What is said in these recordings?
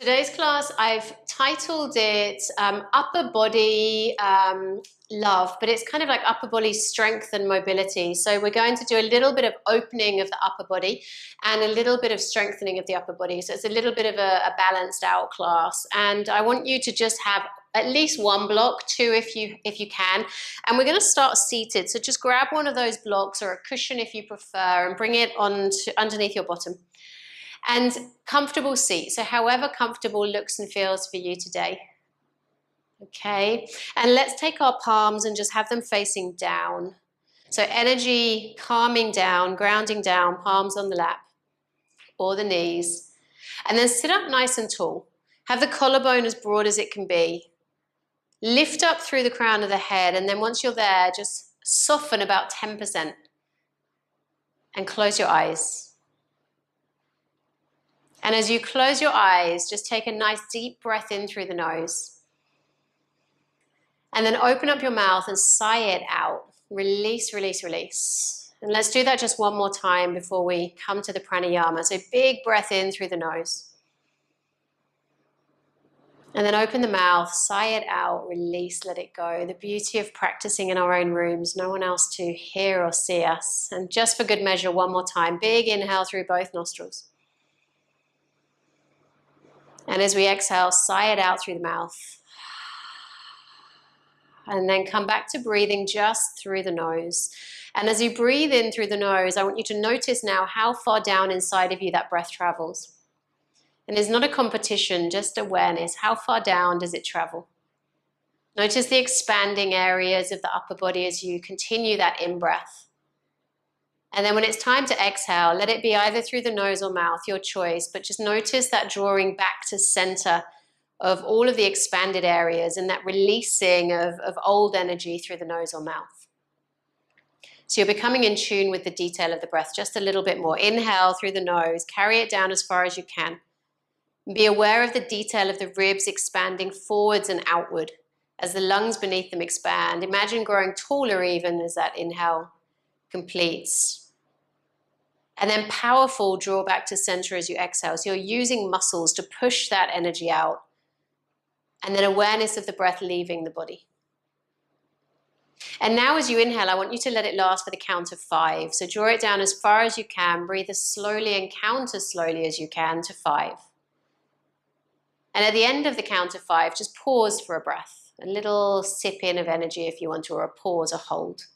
Today's class, I've titled it Upper Body Love, but it's kind of like upper body strength and mobility. So we're going to do a little bit of opening of the upper body and a little bit of strengthening of the upper body. So it's a little bit of a balanced out class. And I want you to just have at least one block, two if you can. And we're going to start seated. So just grab one of those blocks or a cushion if you prefer and bring it on to underneath your bottom. And comfortable seat, so however comfortable looks and feels for you today. Okay, and let's take our palms and just have them facing down. So energy calming down, grounding down, palms on the lap or the knees. And then sit up nice and tall. Have the collarbone as broad as it can be. Lift up through the crown of the head, and then once you're there, just soften about 10%. And close your eyes. And as you close your eyes, just take a nice deep breath in through the nose. And then open up your mouth and sigh it out. Release, release, release. And let's do that just one more time before we come to the pranayama. So big breath in through the nose. And then open the mouth, sigh it out, release, let it go. The beauty of practicing in our own rooms, no one else to hear or see us. And just for good measure, one more time. Big inhale through both nostrils. And as we exhale, sigh it out through the mouth. And then come back to breathing just through the nose. And as you breathe in through the nose, I want you to notice now how far down inside of you that breath travels. And it's not a competition, just awareness. How far down does it travel? Notice the expanding areas of the upper body as you continue that in-breath. And then when it's time to exhale, let it be either through the nose or mouth, your choice, but just notice that drawing back to center of all of the expanded areas and that releasing of old energy through the nose or mouth. So you're becoming in tune with the detail of the breath just a little bit more. Inhale through the nose, carry it down as far as you can. Be aware of the detail of the ribs expanding forwards and outward as the lungs beneath them expand. Imagine growing taller even as that inhale completes. And then powerful draw back to center as you exhale. So you're using muscles to push that energy out. And then awareness of the breath leaving the body. And now as you inhale, I want you to let it last for the count of 5. So draw it down as far as you can. Breathe as slowly and count as slowly as you can to 5. And at the end of the count of 5, just pause for a breath. A little sip in of energy if you want to, or a pause, a hold.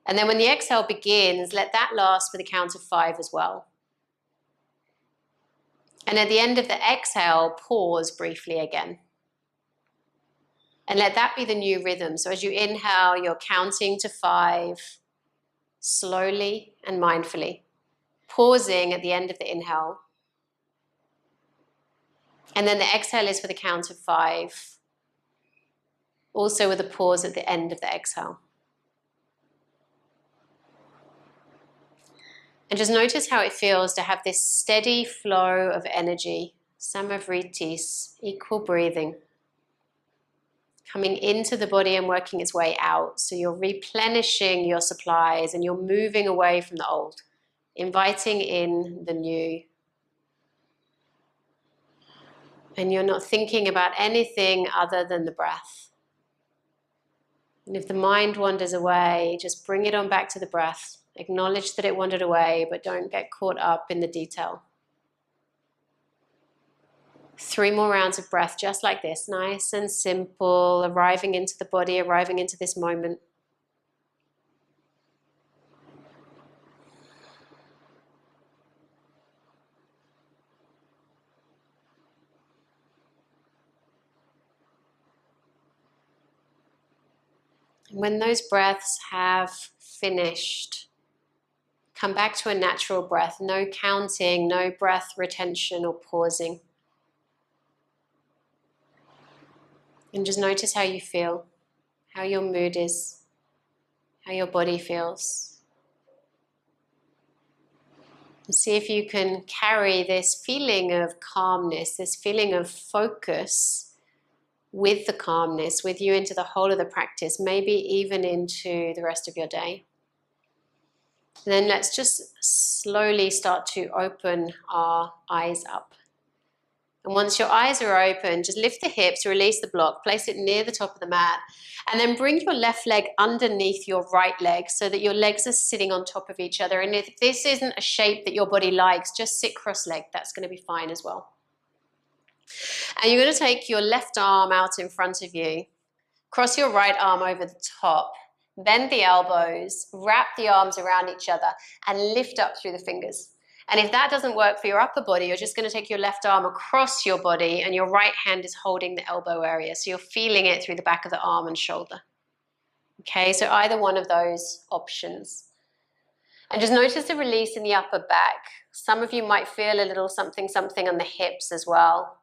And then when the exhale begins, let that last for the count of 5 as well. And at the end of the exhale, pause briefly again. And let that be the new rhythm. So as you inhale, you're counting to 5, slowly and mindfully. Pausing at the end of the inhale. And then the exhale is for the count of 5. Also with a pause at the end of the exhale. And just notice how it feels to have this steady flow of energy, samavritis, equal breathing, coming into the body and working its way out. So you're replenishing your supplies and you're moving away from the old, inviting in the new. And you're not thinking about anything other than the breath. And if the mind wanders away, just bring it on back to the breath. Acknowledge that it wandered away, but don't get caught up in the detail. 3 more rounds of breath, just like this, nice and simple, arriving into the body, arriving into this moment. And when those breaths have finished, come back to a natural breath, no counting, no breath retention or pausing. And just notice how you feel, how your mood is, how your body feels. And see if you can carry this feeling of calmness, this feeling of focus with the calmness, with you into the whole of the practice, maybe even into the rest of your day. And then let's just slowly start to open our eyes up. And once your eyes are open, just lift the hips, release the block, place it near the top of the mat, and then bring your left leg underneath your right leg so that your legs are sitting on top of each other. And if this isn't a shape that your body likes, just sit cross-legged. That's going to be fine as well. And you're going to take your left arm out in front of you, cross your right arm over the top, bend the elbows, wrap the arms around each other, and lift up through the fingers. And if that doesn't work for your upper body, you're just going to take your left arm across your body and your right hand is holding the elbow area. So you're feeling it through the back of the arm and shoulder. Okay, so either one of those options. And just notice the release in the upper back. Some of you might feel a little something on the hips as well.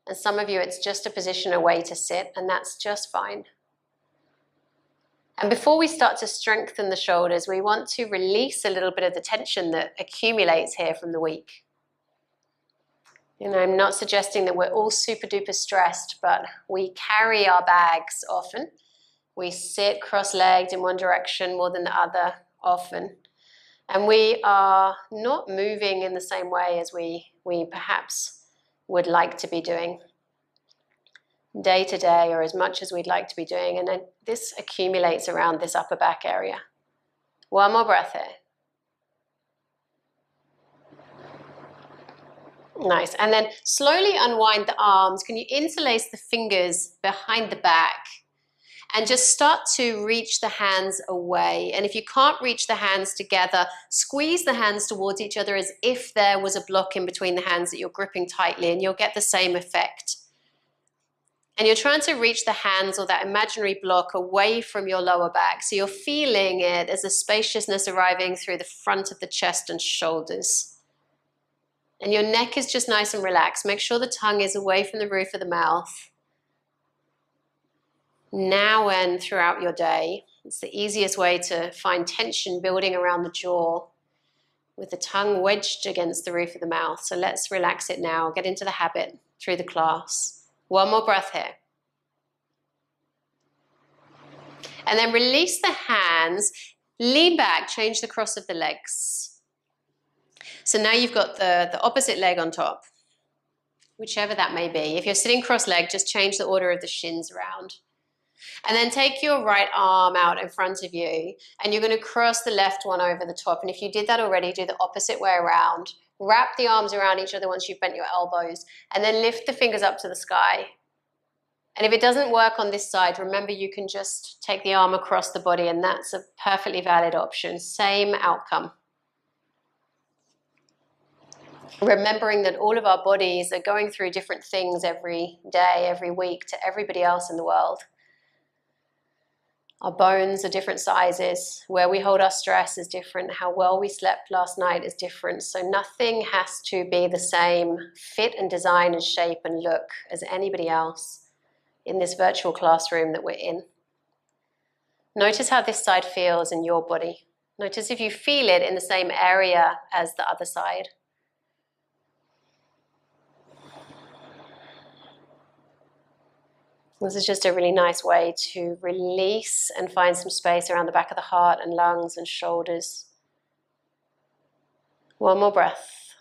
And some of you, it's just a position away to sit, and that's just fine. And before we start to strengthen the shoulders, we want to release a little bit of the tension that accumulates here from the week. You know, I'm not suggesting that we're all super duper stressed, but we carry our bags often. We sit cross-legged in one direction more than the other often. And we are not moving in the same way as we perhaps would like to be doing day to day, or as much as we'd like to be doing. And then this accumulates around this upper back area. One more breath here. Nice. And then slowly unwind the arms. Can you interlace the fingers behind the back and just start to reach the hands away? And if you can't reach the hands together, squeeze the hands towards each other as if there was a block in between the hands that you're gripping tightly, and you'll get the same effect. And you're trying to reach the hands or that imaginary block away from your lower back. So you're feeling it as a spaciousness arriving through the front of the chest and shoulders. And your neck is just nice and relaxed. Make sure the tongue is away from the roof of the mouth. Now and throughout your day, it's the easiest way to find tension building around the jaw with the tongue wedged against the roof of the mouth. So let's relax it now. Get into the habit through the class. One more breath here. And then release the hands, lean back, change the cross of the legs. So now you've got the opposite leg on top, whichever that may be. If you're sitting cross-legged, just change the order of the shins around. And then take your right arm out in front of you, and you're going to cross the left one over the top. And if you did that already, do the opposite way around. Wrap the arms around each other once you've bent your elbows, and then lift the fingers up to the sky. And if it doesn't work on this side, remember you can just take the arm across the body, and that's a perfectly valid option. Same outcome. Remembering that all of our bodies are going through different things every day, every week to everybody else in the world. Our bones are different sizes. Where we hold our stress is different. How well we slept last night is different. So nothing has to be the same fit and design and shape and look as anybody else in this virtual classroom that we're in. Notice how this side feels in your body. Notice if you feel it in the same area as the other side. This is just a really nice way to release and find some space around the back of the heart and lungs and shoulders. One more breath.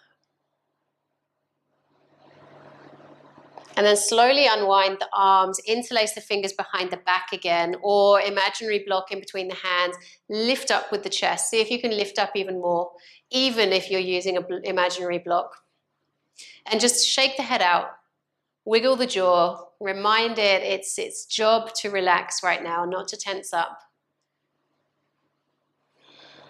And then slowly unwind the arms, interlace the fingers behind the back again, or imaginary block in between the hands. Lift up with the chest. See if you can lift up even more, even if you're using an imaginary block. And just shake the head out. Wiggle the jaw, remind it it's its job to relax right now, not to tense up.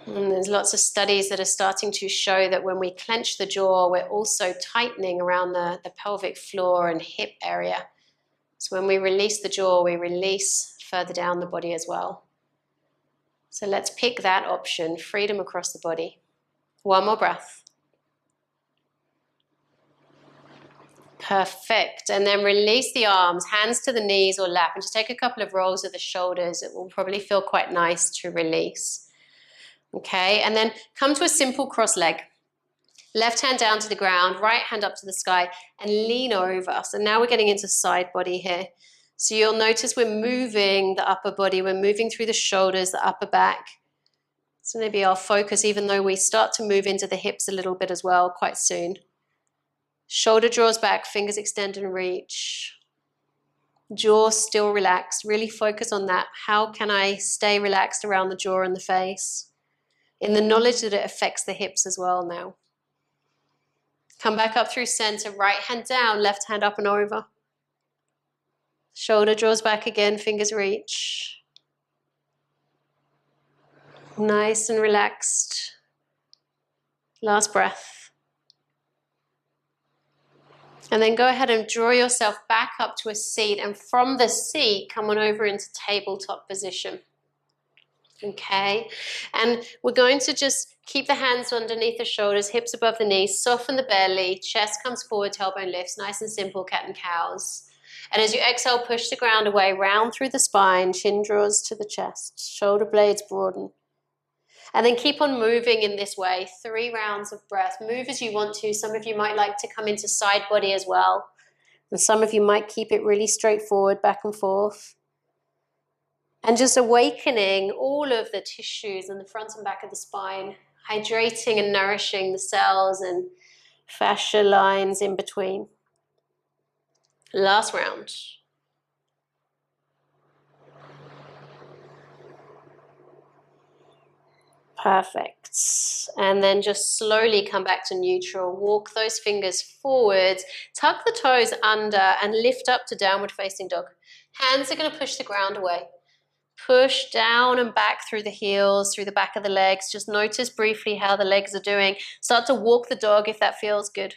And there's lots of studies that are starting to show that when we clench the jaw, we're also tightening around the pelvic floor and hip area. So when we release the jaw, we release further down the body as well. So let's pick that option, freedom across the body. One more breath. Perfect. And then release the arms, hands to the knees or lap, and just take a couple of rolls of the shoulders. It will probably feel quite nice to release. Okay, and then come to a simple cross leg. Left hand down to the ground, right hand up to the sky, and lean over. So now we're getting into side body here. So you'll notice we're moving the upper body, we're moving through the shoulders, the upper back. So maybe our focus, even though we start to move into the hips a little bit as well quite soon. Shoulder draws back, fingers extend and reach. Jaw still relaxed. Really focus on that. How can I stay relaxed around the jaw and the face? In the knowledge that it affects the hips as well now. Come back up through center, right hand down, left hand up and over. Shoulder draws back again, fingers reach. Nice and relaxed. Last breath. And then go ahead and draw yourself back up to a seat, and from the seat, come on over into tabletop position. Okay, and we're going to just keep the hands underneath the shoulders, hips above the knees, soften the belly, chest comes forward, tailbone lifts, nice and simple, cat and cows. And as you exhale, push the ground away, round through the spine, chin draws to the chest, shoulder blades broaden. And then keep on moving in this way, 3 rounds of breath. Move as you want to. Some of you might like to come into side body as well. And some of you might keep it really straightforward, back and forth. And just awakening all of the tissues in the front and back of the spine, hydrating and nourishing the cells and fascia lines in between. Last round. Perfect. And then just slowly come back to neutral. Walk those fingers forwards, tuck the toes under and lift up to downward facing dog. Hands are going to push the ground away. Push down and back through the heels, through the back of the legs. Just notice briefly how the legs are doing. Start to walk the dog if that feels good.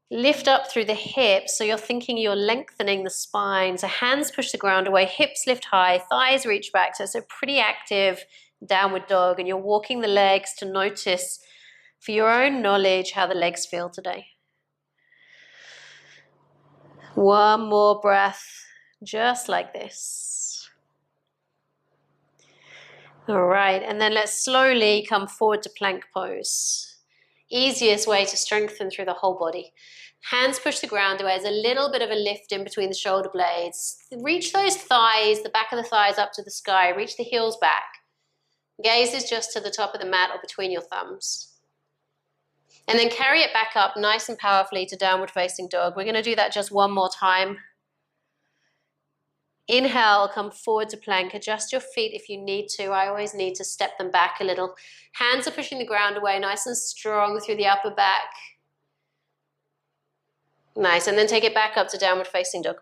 Lift up through the hips, so you're thinking you're lengthening the spine. So hands push the ground away, hips lift high, thighs reach back. So it's a pretty active downward dog, and you're walking the legs to notice, for your own knowledge, how the legs feel today. One more breath, just like this. All right, and then let's slowly come forward to plank pose. Easiest way to strengthen through the whole body. Hands push the ground away. There's a little bit of a lift in between the shoulder blades. Reach those thighs, the back of the thighs up to the sky. Reach the heels back. Gaze is just to the top of the mat or between your thumbs. And then carry it back up nice and powerfully to downward facing dog. We're going to do that just one more time. Inhale, come forward to plank. Adjust your feet if you need to. I always need to step them back a little. Hands are pushing the ground away, nice and strong through the upper back. Nice, and then take it back up to downward facing dog.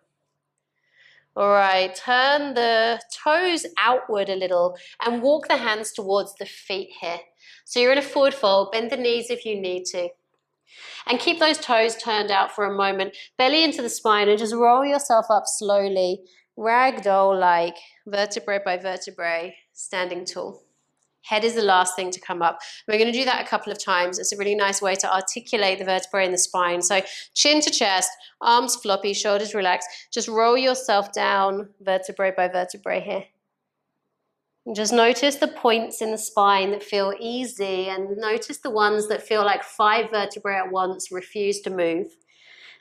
All right, turn the toes outward a little and walk the hands towards the feet here. So you're in a forward fold, bend the knees if you need to. And keep those toes turned out for a moment, belly into the spine, and just roll yourself up slowly, ragdoll-like, vertebrae by vertebrae, standing tall. Head is the last thing to come up. We're going to do that a couple of times. It's a really nice way to articulate the vertebrae in the spine. So chin to chest, arms floppy, shoulders relaxed. Just roll yourself down vertebrae by vertebrae here. And just notice the points in the spine that feel easy, and notice the ones that feel like 5 vertebrae at once refuse to move,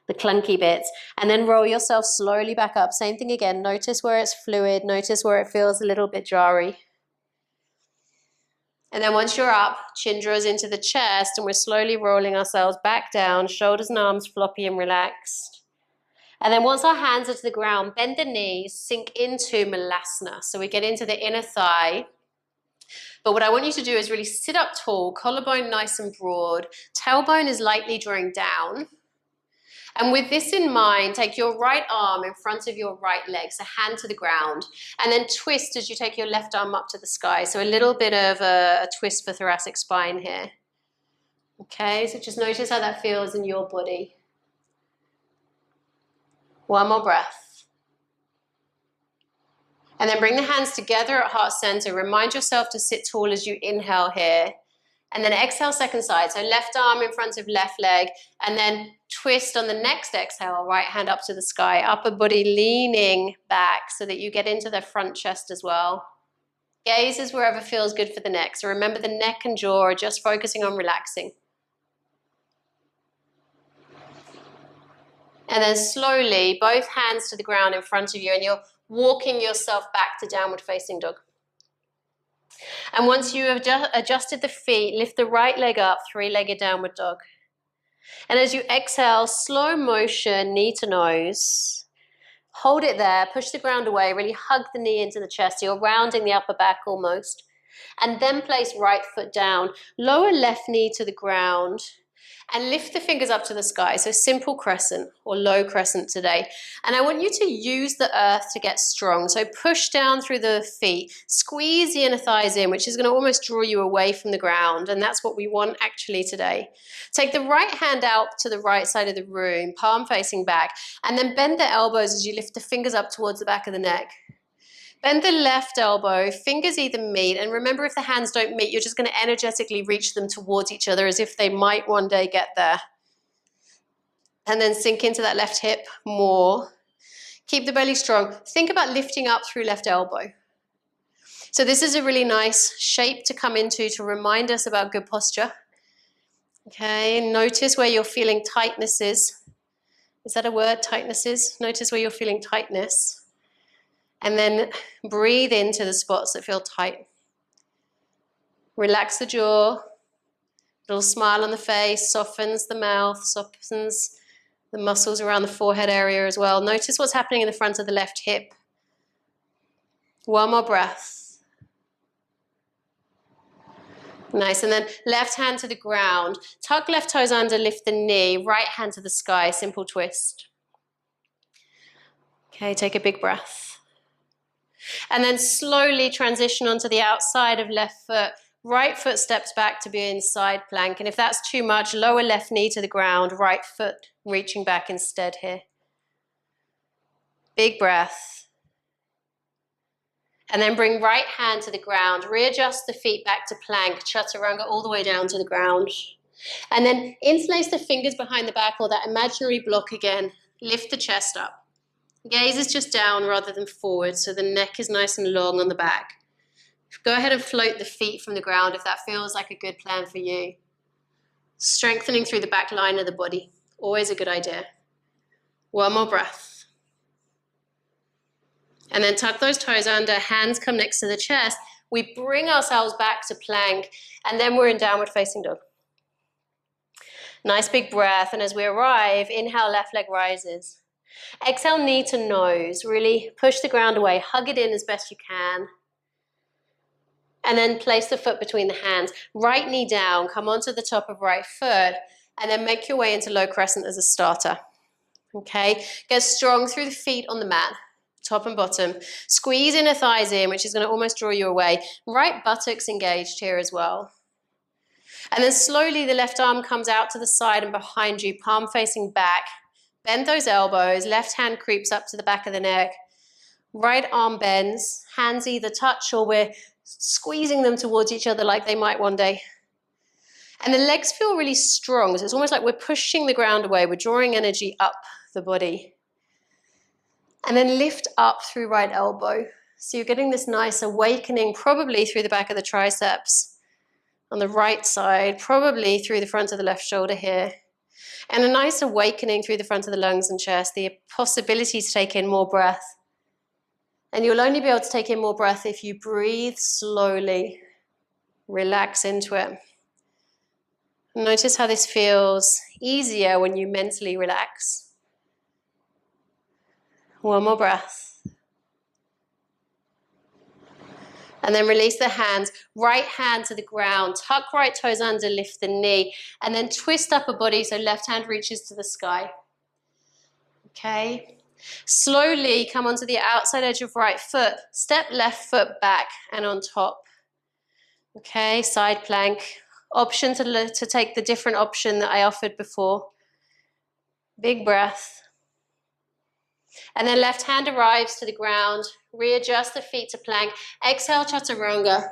the clunky bits. And then roll yourself slowly back up. Same thing again. Notice where it's fluid. Notice where it feels a little bit jarry. And then once you're up, chin draws into the chest, and we're slowly rolling ourselves back down, shoulders and arms floppy and relaxed. And then once our hands are to the ground, bend the knees, sink into Malasana. So we get into the inner thigh. But what I want you to do is really sit up tall, collarbone nice and broad, tailbone is lightly drawing down. And with this in mind, take your right arm in front of your right leg, so hand to the ground, and then twist as you take your left arm up to the sky. So a little bit of a twist for thoracic spine here. Okay, so just notice how that feels in your body. One more breath. And then bring the hands together at heart center. Remind yourself to sit tall as you inhale here. And then exhale second side. So left arm in front of left leg, and then twist on the next exhale, right hand up to the sky, upper body leaning back so that you get into the front chest as well. Gaze is wherever feels good for the neck. So remember, the neck and jaw are just focusing on relaxing. And then slowly, both hands to the ground in front of you, and you're walking yourself back to downward facing dog. And once you have adjusted the feet, lift the right leg up, 3-legged downward dog. And as you exhale, slow motion, knee to nose. Hold it there, push the ground away, really hug the knee into the chest. You're rounding the upper back almost. And then place right foot down. Lower left knee to the ground. And lift the fingers up to the sky. So simple crescent or low crescent today. And I want you to use the earth to get strong. So push down through the feet. Squeeze the inner thighs in, which is going to almost draw you away from the ground. And that's what we want actually today. Take the right hand out to the right side of the room, palm facing back. And then bend the elbows as you lift the fingers up towards the back of the neck. Bend the left elbow, fingers either meet, and remember if the hands don't meet, you're just going to energetically reach them towards each other as if they might one day get there. And then sink into that left hip more. Keep the belly strong. Think about lifting up through left elbow. So this is a really nice shape to come into to remind us about good posture. Okay, notice where you're feeling tightnesses. Is that a word, tightnesses? Notice where you're feeling tightness. And then breathe into the spots that feel tight. Relax the jaw. Little smile on the face, softens the mouth, softens the muscles around the forehead area as well. Notice what's happening in the front of the left hip. One more breath. Nice, and then left hand to the ground. Tuck left toes under, lift the knee. Right hand to the sky, simple twist. Okay, take a big breath. And then slowly transition onto the outside of left foot. Right foot steps back to be in side plank. And if that's too much, lower left knee to the ground, right foot reaching back instead here. Big breath. And then bring right hand to the ground. Readjust the feet back to plank, Chaturanga all the way down to the ground. And then interlace the fingers behind the back or that imaginary block again. Lift the chest up. Gaze is just down rather than forward, so the neck is nice and long on the back. Go ahead and float the feet from the ground if that feels like a good plan for you. Strengthening through the back line of the body, always a good idea. One more breath. And then tuck those toes under, hands come next to the chest. We bring ourselves back to plank, and then we're in downward facing dog. Nice big breath, and as we arrive, inhale, left leg rises. Exhale, knee to nose. Really push the ground away. Hug it in as best you can. And then place the foot between the hands. Right knee down. Come onto the top of right foot. And then make your way into low crescent as a starter. Okay? Get strong through the feet on the mat. Top and bottom. Squeeze inner thighs in, which is going to almost draw you away. Right buttocks engaged here as well. And then slowly the left arm comes out to the side and behind you. Palm facing back. Bend those elbows, left hand creeps up to the back of the neck. Right arm bends, hands either touch or we're squeezing them towards each other like they might one day. And the legs feel really strong, so it's almost like we're pushing the ground away, we're drawing energy up the body. And then lift up through right elbow. So you're getting this nice awakening, probably through the back of the triceps. On the right side, probably through the front of the left shoulder here. And a nice awakening through the front of the lungs and chest, the possibility to take in more breath. And you'll only be able to take in more breath if you breathe slowly, relax into it. Notice how this feels easier when you mentally relax. One more breath. And then release the hands, right hand to the ground, tuck right toes under, lift the knee, and then twist upper body so left hand reaches to the sky. Okay. Slowly come onto the outside edge of right foot, step left foot back and on top. Okay, side plank. Option to take the different option that I offered before. Big breath. And then left hand arrives to the ground. Readjust the feet to plank. Exhale, Chaturanga.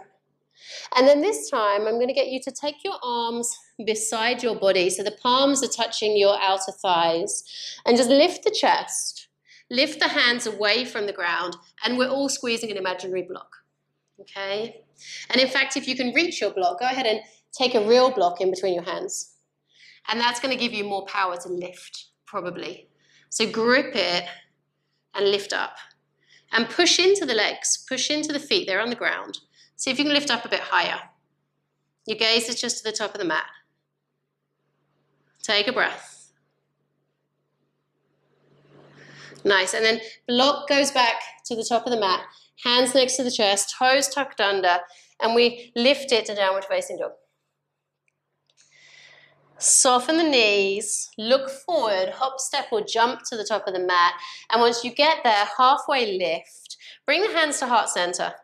And then this time, I'm going to get you to take your arms beside your body. So the palms are touching your outer thighs. And just lift the chest. Lift the hands away from the ground. And we're all squeezing an imaginary block. Okay? And in fact, if you can reach your block, go ahead and take a real block in between your hands. And that's going to give you more power to lift, probably. So grip it and lift up. And push into the legs, push into the feet, they're on the ground. See if you can lift up a bit higher. Your gaze is just to the top of the mat. Take a breath. Nice, and then block goes back to the top of the mat, hands next to the chest, toes tucked under, and we lift it to downward facing dog. Soften the knees, look forward, hop, step, or jump to the top of the mat, and once you get there, halfway lift, bring the hands to heart center.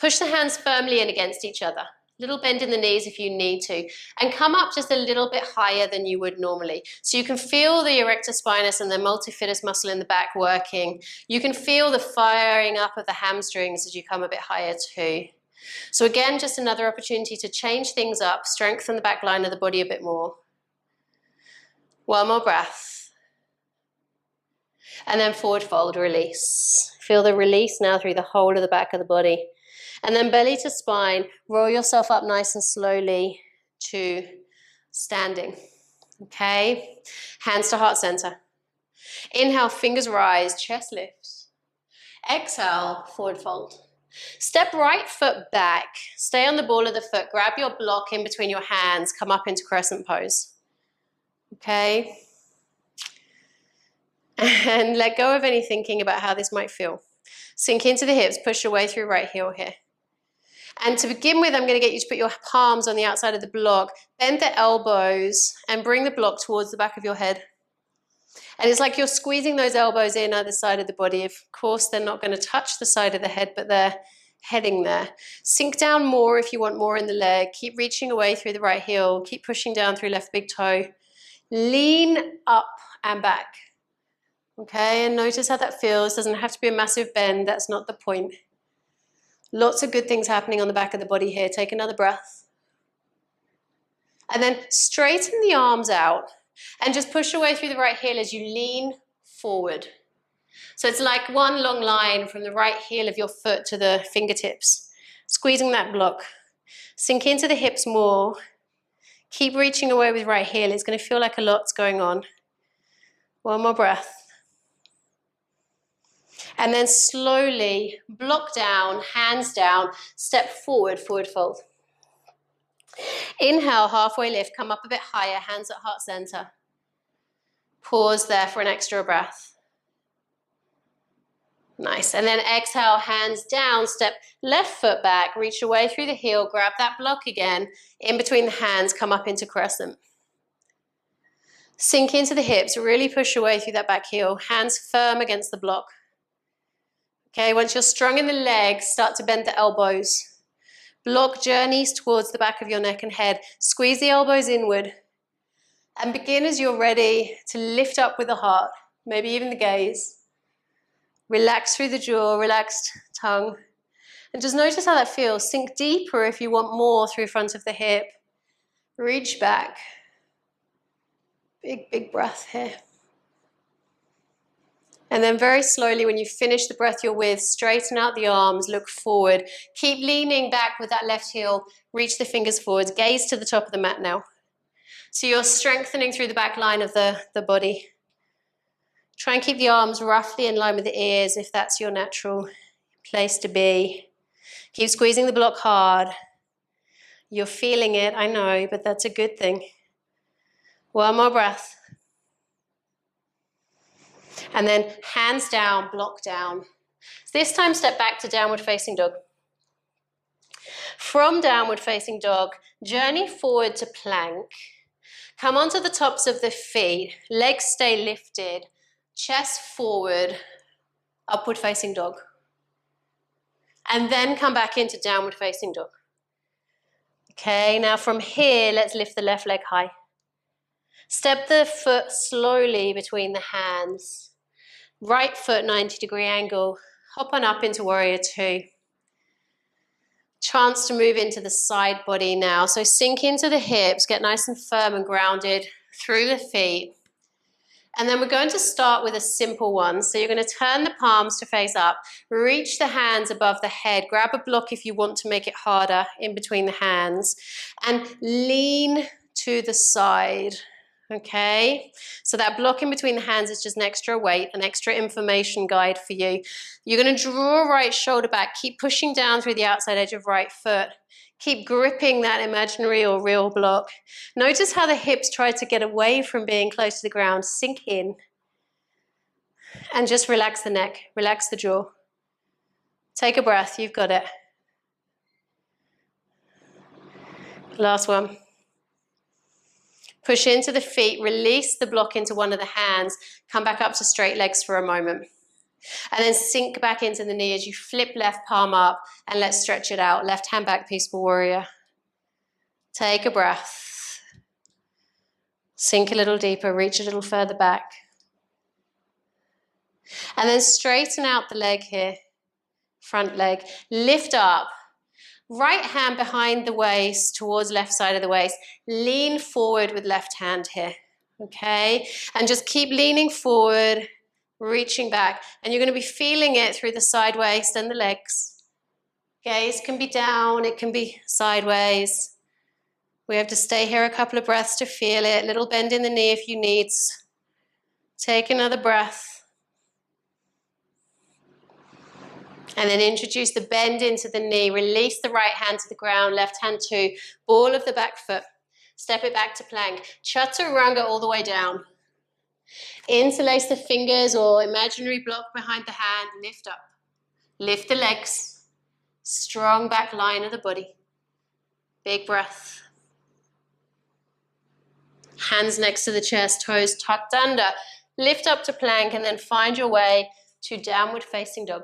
Push the hands firmly in against each other. Little bend in the knees if you need to, and come up just a little bit higher than you would normally. So you can feel the erector spinous and the multifidus muscle in the back working. You can feel the firing up of the hamstrings as you come a bit higher too. So again, just another opportunity to change things up, strengthen the back line of the body a bit more. One more breath. And then forward fold, release. Feel the release now through the whole of the back of the body. And then belly to spine, roll yourself up nice and slowly to standing. Okay? Hands to heart center. Inhale, fingers rise, chest lifts. Exhale, forward fold. Step right foot back. Stay on the ball of the foot. Grab your block in between your hands. Come up into crescent pose. Okay? And let go of any thinking about how this might feel. Sink into the hips, push your way through right heel here. And to begin with, I'm going to get you to put your palms on the outside of the block, bend the elbows, and bring the block towards the back of your head. And it's like you're squeezing those elbows in either side of the body. Of course, they're not going to touch the side of the head, but they're heading there. Sink down more if you want more in the leg. Keep reaching away through the right heel. Keep pushing down through left big toe. Lean up and back. Okay, and notice how that feels. Doesn't have to be a massive bend. That's not the point. Lots of good things happening on the back of the body here. Take another breath. And then straighten the arms out and just push your way through the right heel as you lean forward. So it's like one long line from the right heel of your foot to the fingertips. Squeezing that block. Sink into the hips more. Keep reaching away with right heel. It's going to feel like a lot's going on. One more breath. And then slowly block down, hands down, step forward, forward fold. Inhale, halfway lift, come up a bit higher, hands at heart center. Pause there for an extra breath. Nice. And then exhale, hands down, step left foot back, reach away through the heel, grab that block again, in between the hands, come up into crescent. Sink into the hips, really push away through that back heel, hands firm against the block. Okay, once you're strong in the legs, start to bend the elbows. Block journeys towards the back of your neck and head. Squeeze the elbows inward. And begin as you're ready to lift up with the heart, maybe even the gaze. Relax through the jaw, relaxed tongue. And just notice how that feels. Sink deeper if you want more through front of the hip. Reach back. Big, big breath here. And then very slowly, when you finish the breath you're with, straighten out the arms, look forward. Keep leaning back with that left heel. Reach the fingers forwards. Gaze to the top of the mat now. So you're strengthening through the back line of the body. Try and keep the arms roughly in line with the ears if that's your natural place to be. Keep squeezing the block hard. You're feeling it, I know, but that's a good thing. One more breath. And then hands down, block down. So this time step back to downward facing dog. From downward facing dog, journey forward to plank. Come onto the tops of the feet, legs stay lifted, chest forward, upward facing dog. And then come back into downward facing dog. Okay, now from here, let's lift the left leg high. Step the foot slowly between the hands. Right foot 90-degree angle. Hop on up into warrior two. Chance to move into the side body now. So sink into the hips, get nice and firm and grounded through the feet. And then we're going to start with a simple one. So you're going to turn the palms to face up, reach the hands above the head, grab a block if you want to make it harder in between the hands, and lean to the side. Okay, so that block in between the hands is just an extra weight, an extra information guide for you. You're going to draw right shoulder back, keep pushing down through the outside edge of right foot. Keep gripping that imaginary or real block. Notice how the hips try to get away from being close to the ground. Sink in. And just relax the neck, relax the jaw. Take a breath, you've got it. Last one. Push into the feet, release the block into one of the hands, come back up to straight legs for a moment. And then sink back into the knee as you flip left palm up and let's stretch it out. Left hand back, peaceful warrior. Take a breath. Sink a little deeper, reach a little further back. And then straighten out the leg here, front leg. Lift up. Right hand behind the waist towards left side of the waist. Lean forward with left hand here, okay? And just keep leaning forward, reaching back. And you're going to be feeling it through the side waist and the legs. Gaze can be down, it can be sideways. We have to stay here a couple of breaths to feel it. Little bend in the knee if you need. Take another breath. And then introduce the bend into the knee. Release the right hand to the ground, left hand to ball of the back foot. Step it back to plank. Chaturanga all the way down. Interlace the fingers or imaginary block behind the hand. Lift up. Lift the legs. Strong back line of the body. Big breath. Hands next to the chest, toes tucked under. Lift up to plank and then find your way to downward facing dog.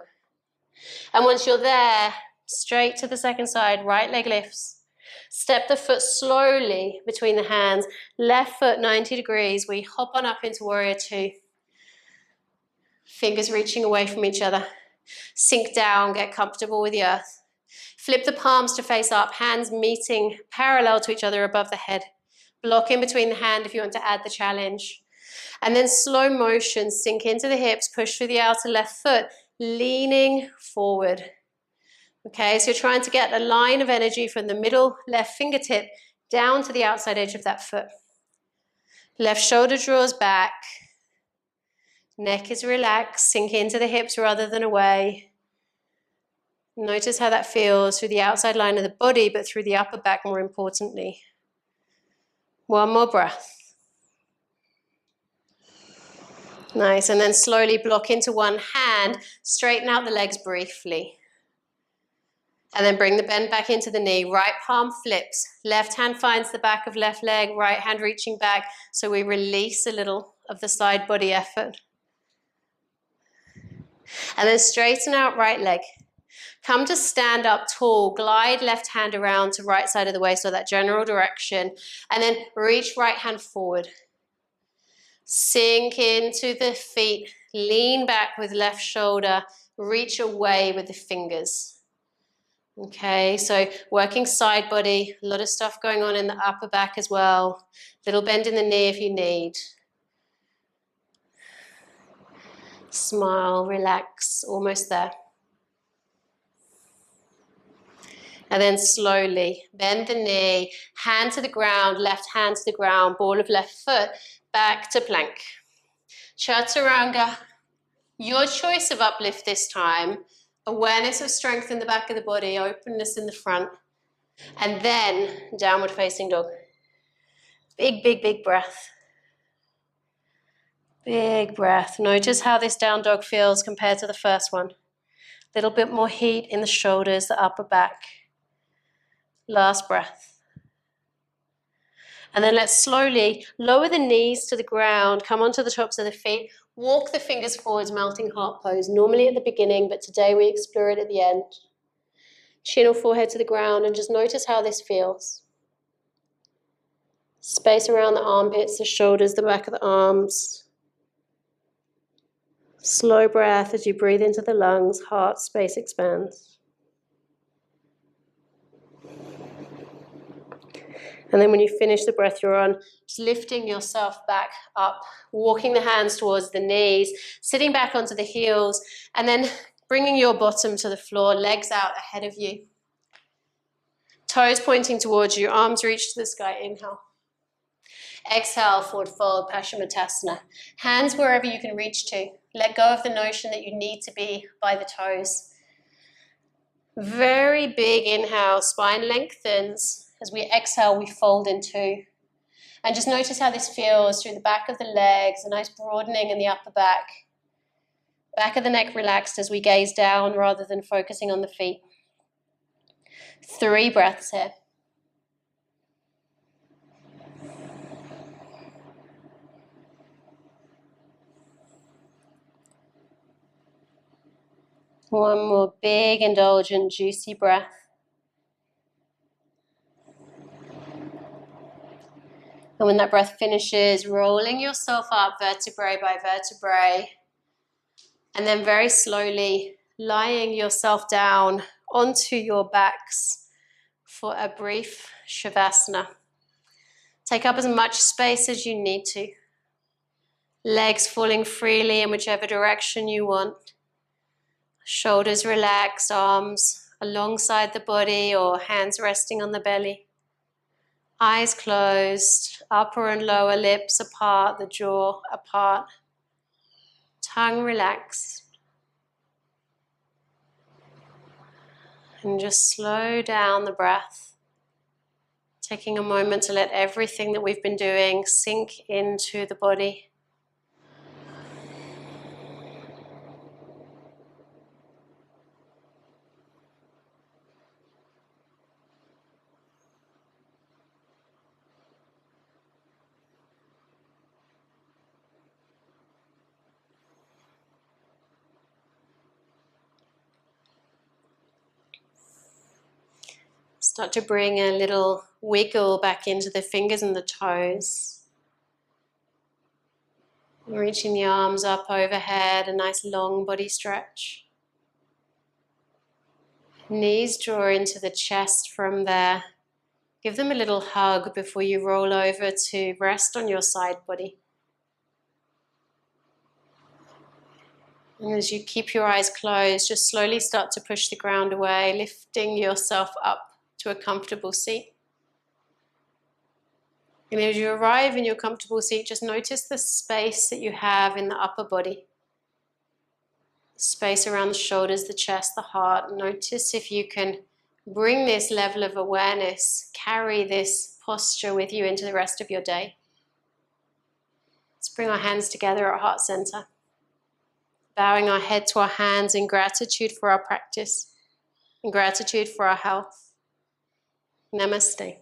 And once you're there, straight to the second side, right leg lifts. Step the foot slowly between the hands. Left foot 90 degrees. We hop on up into warrior two. Fingers reaching away from each other. Sink down, get comfortable with the earth. Flip the palms to face up, hands meeting parallel to each other above the head. Block in between the hand if you want to add the challenge. And then slow motion, sink into the hips, push through the outer left foot. Leaning forward. Okay, so you're trying to get a line of energy from the middle left fingertip down to the outside edge of that foot. Left shoulder draws back. Neck is relaxed. Sink into the hips rather than away. Notice how that feels through the outside line of the body, but through the upper back more importantly. One more breath. Nice, and then slowly block into one hand, straighten out the legs briefly. And then bring the bend back into the knee, right palm flips, left hand finds the back of left leg, right hand reaching back, so we release a little of the side body effort. And then straighten out right leg. Come to stand up tall, glide left hand around to right side of the waist, so that general direction, and then reach right hand forward. Sink into the feet, lean back with left shoulder, reach away with the fingers. Okay, so working side body, a lot of stuff going on in the upper back as well. Little bend in the knee if you need. Smile, relax, almost there. And then slowly bend the knee, hand to the ground, left hand to the ground, ball of left foot, back to plank. Chaturanga, your choice of uplift this time. Awareness of strength in the back of the body, openness in the front. And then downward facing dog. Big, big, big breath. Big breath. Notice how this down dog feels compared to the first one. A little bit more heat in the shoulders, the upper back. Last breath. And then let's slowly lower the knees to the ground, come onto the tops of the feet, walk the fingers forwards, melting heart pose, normally at the beginning, but today we explore it at the end. Chin or forehead to the ground, and just notice how this feels. Space around the armpits, the shoulders, the back of the arms. Slow breath as you breathe into the lungs, heart space expands. And then when you finish the breath you're on, just lifting yourself back up, walking the hands towards the knees, sitting back onto the heels, and then bringing your bottom to the floor, legs out ahead of you. Toes pointing towards you, arms reach to the sky, inhale. Exhale, forward fold, Paschimottanasana. Hands wherever you can reach to. Let go of the notion that you need to be by the toes. Very big inhale, spine lengthens. As we exhale, we fold in two. And just notice how this feels through the back of the legs, a nice broadening in the upper back. Back of the neck relaxed as we gaze down rather than focusing on the feet. 3 breaths here. One more big, indulgent, juicy breath. And when that breath finishes, rolling yourself up vertebrae by vertebrae. And then very slowly lying yourself down onto your backs for a brief Shavasana. Take up as much space as you need to. Legs falling freely in whichever direction you want. Shoulders relaxed, arms alongside the body or hands resting on the belly. Eyes closed, upper and lower lips apart, the jaw apart. Tongue relaxed. And just slow down the breath. Taking a moment to let everything that we've been doing sink into the body. Start to bring a little wiggle back into the fingers and the toes. Reaching the arms up overhead, a nice long body stretch. Knees draw into the chest from there. Give them a little hug before you roll over to rest on your side body. And as you keep your eyes closed, just slowly start to push the ground away, lifting yourself up to a comfortable seat. And as you arrive in your comfortable seat, just notice the space that you have in the upper body. Space around the shoulders, the chest, the heart. Notice if you can bring this level of awareness, carry this posture with you into the rest of your day. Let's bring our hands together at heart center. Bowing our head to our hands in gratitude for our practice, in gratitude for our health. Namaste.